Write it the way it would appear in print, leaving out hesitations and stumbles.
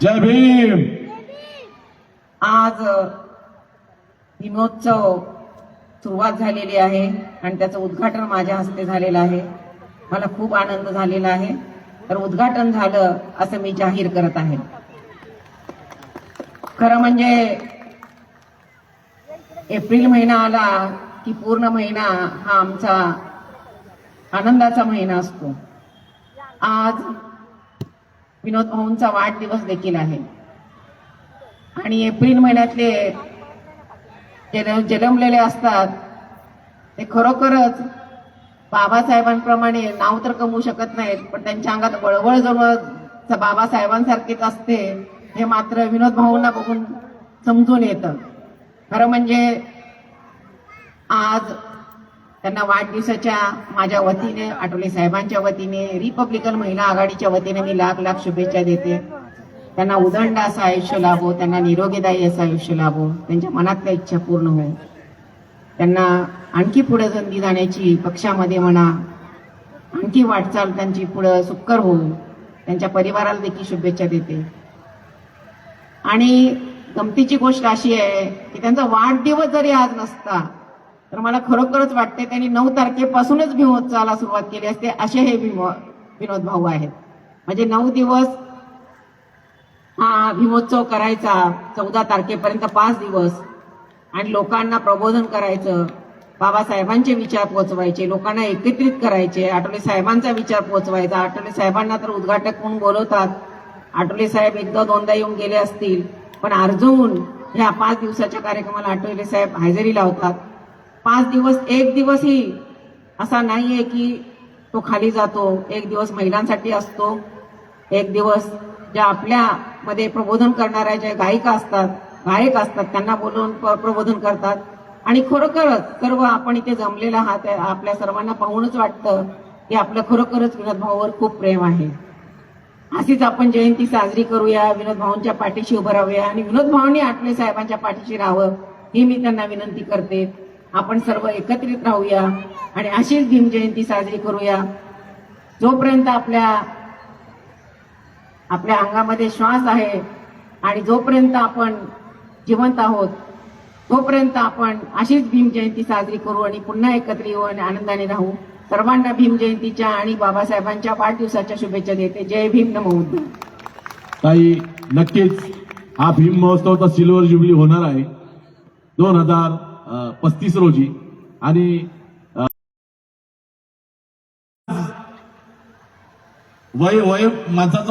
जय भीम। आज भीमोत्सव सुरुवात झालेली आहे आणि त्याचं उद्घाटन माझ्या हस्ते झालेलं आहे। मला खूप आनंद झालेला आहे। तर उद्घाटन झालं असं मी जाहीर करत आहे। खरं म्हणजे एप्रिल महिना आला की पूर्ण महिना हा आमचा आनंदाचा महिना असतो। आज विनोद भाऊंचा वाढदिवस देखील आहे आणि एप्रिल महिन्यातले जन्मलेले असतात ते खरोखरच बाबासाहेबांप्रमाणे नाव तर कमवू शकत नाहीत, पण त्यांच्या अंगात वळवळ जवळ बाबासाहेबांसारखीच असते हे मात्र विनोद भाऊंना बघून समजून येतं। खरं म्हणजे आज त्यांना वाढदिवसाच्या माझ्या वतीने, आठवले साहेबांच्या वतीने, रिपब्लिकन महिला आघाडीच्या वतीने मी लाख लाख शुभेच्छा देते। त्यांना उदंड असं आयुष्य लाभो, त्यांना निरोगीदायी असं आयुष्य लाभो, त्यांच्या मनातल्या इच्छा पूर्ण हो, त्यांना आणखी पुढे संधी जाण्याची पक्षामध्ये म्हणा, आणखी वाटचाल त्यांची पुढे सुकर हो, त्यांच्या परिवाराला देखील शुभेच्छा देते। आणि गमतीची गोष्ट अशी आहे की त्यांचा वाढदिवस जरी आज नसता तर मला खरोखरच वाटते त्यांनी 9 तारखेपासूनच भीमोत्सवाला सुरुवात केली असते, असे हे विनोद भाऊ आहेत। म्हणजे 9 दिवस हा भीमोत्सव करायचा, 14 तारखेपर्यंत 5 दिवस, आणि लोकांना प्रबोधन करायचं, बाबासाहेबांचे विचार पोहोचवायचे, लोकांना एकत्रित करायचे, आठवले साहेबांचा विचार पोहोचवायचा। आठवले साहेबांना तर उद्घाटक म्हणून बोलवतात, आठवले साहेब एकदा दोनदा येऊन गेले असतील, पण आर्जवून ह्या 5 दिवसाच्या कार्यक्रमाला आठवले साहेब हजेरी लावतात। 5 दिवस, एक दिवसही असा नाहीये की तो खाली जातो। एक दिवस महिलांसाठी असतो, एक दिवस ज्या आपल्या मध्ये प्रबोधन करणाऱ्या ज्या गायिका असतात, गायक असतात, त्यांना बोलवून प्रबोधन करतात। आणि खरोखरच सर्व आपण इथे जमलेला आहात, आपल्या सर्वांना पाहूनच वाटतं की आपलं खरोखरच विनोद भाऊवर खूप प्रेम आहे। अशीच आपण जयंती साजरी करूया, विनोद भाऊंच्या पाठीशी उभं राहूया आणि विनोद भाऊंनी आठवले साहेबांच्या पाठीशी राहावं ही मी त्यांना विनंती करते। आपण सर्व एकत्रित राहूया आणि अशीच भीम जयंती साजरी करूया। जोपर्यंत आपल्या अंगामध्ये श्वास आहे आणि जोपर्यंत आपण जिवंत आहोत तोपर्यंत आपण अशीच भीम जयंती साजरी करू आणि पुन्हा एकत्र येऊ आणि आनंदाने राहू। सर्वांना भीम जयंतीच्या आणि बाबासाहेबांच्या वाढदिवसाच्या शुभेच्छा देते। जय भीम, नमो बुद्धाय। ताई, नक्कीच हा भीम महोत्सवाचा सिल्वर जुबली होणार आहे 2035 रोजी। आणि वय माणसाचं